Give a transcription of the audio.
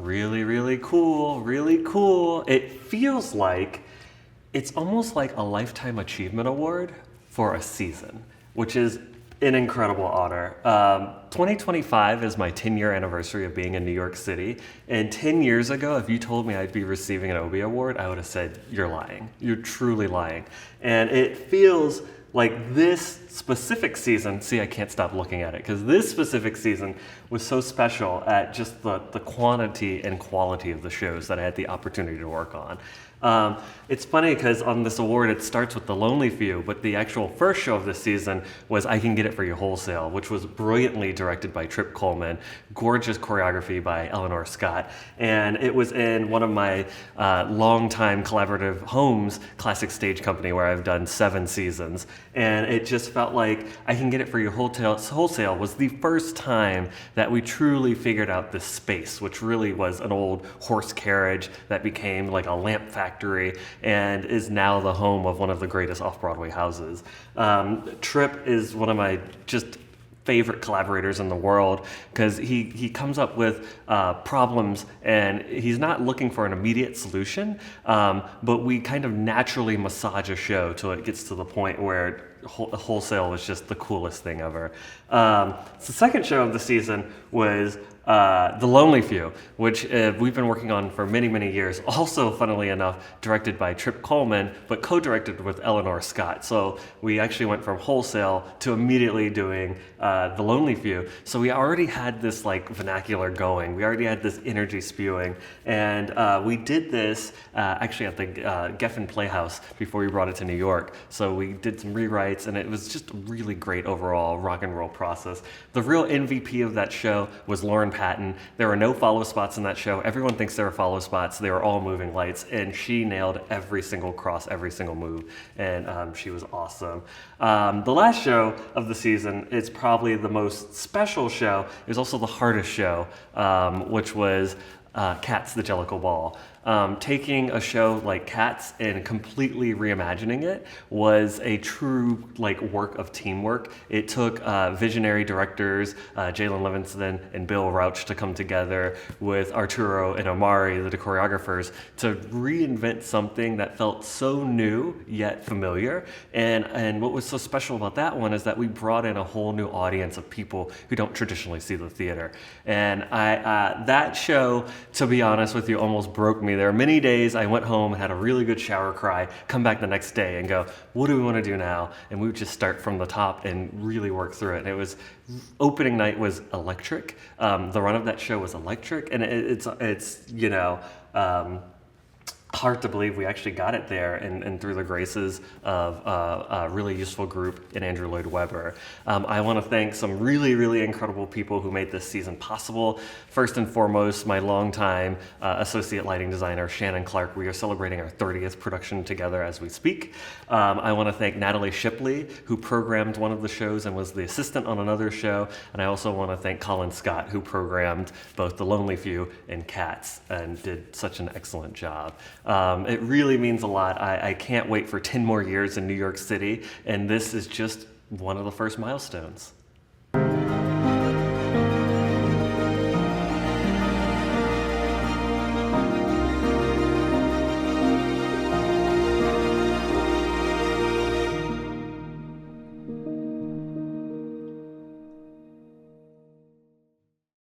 Really, really cool, really cool. It feels like it's almost like a Lifetime Achievement Award for a season, which is an incredible honor. 2025 is my 10-year anniversary of being in New York City. And 10 years ago, if you told me I'd be receiving an Obie Award, I would have said, you're lying. You're truly lying. And it feels like this specific season, see, I can't stop looking at it, because this specific season was so special at just the quantity and quality of the shows that I had the opportunity to work on. It's funny because on this award it starts with The Lonely Few, but the actual first show of this season was I Can Get It For You Wholesale, which was brilliantly directed by Trip Coleman, gorgeous choreography by Eleanor Scott, and it was in one of my longtime collaborative homes, Classic Stage Company, where I've done 7 seasons, and it just felt like I Can Get It For You Wholesale was the first time that we truly figured out this space, which really was an old horse carriage that became like a lamp factory and is now the home of one of the greatest off-Broadway houses. Trip is one of my just favorite collaborators in the world because he comes up with problems and he's not looking for an immediate solution, but we kind of naturally massage a show till it gets to the point where Wholesale was just the coolest thing ever. So the second show of the season was The Lonely Few, which we've been working on for many, many years. Also, funnily enough, directed by Trip Coleman, but co-directed with Eleanor Scott. So we actually went from Wholesale to immediately doing The Lonely Few. So we already had this like vernacular going. We already had this energy spewing. And we did this actually at the Geffen Playhouse before we brought it to New York. So we did some rewrites, and it was just a really great overall rock and roll process. The real MVP of that show was Lauren Patton. There were no follow spots in that show. Everyone thinks there were follow spots. They were all moving lights, and she nailed every single cross, every single move, and she was awesome. The last show of the season is probably the most special show. It was also the hardest show, which was Cats, the Jellicle Ball. Taking a show like Cats and completely reimagining it was a true like work of teamwork. It took visionary directors Jalen Livingston and Bill Rauch to come together with Arturo and Omari, the choreographers, to reinvent something that felt so new yet familiar. And what was so special about that one is that we brought in a whole new audience of people who don't traditionally see the theater. And that show, to be honest with you, almost broke me. There are many days I went home and had a really good shower cry, come back the next day and go, what do we want to do now? And we would just start from the top and really work through it. And it was, opening night was electric. The run of that show was electric. And it's you know, hard to believe we actually got it there and through the graces of a really useful group in Andrew Lloyd Webber. I want to thank some really, really incredible people who made this season possible. First and foremost, my longtime associate lighting designer, Shannon Clark. We are celebrating our 30th production together as we speak. I want to thank Natalie Shipley, who programmed one of the shows and was the assistant on another show. And I also want to thank Colin Scott, who programmed both The Lonely Few and Cats and did such an excellent job. It really means a lot. I can't wait for 10 more years in New York City, and this is just one of the first milestones.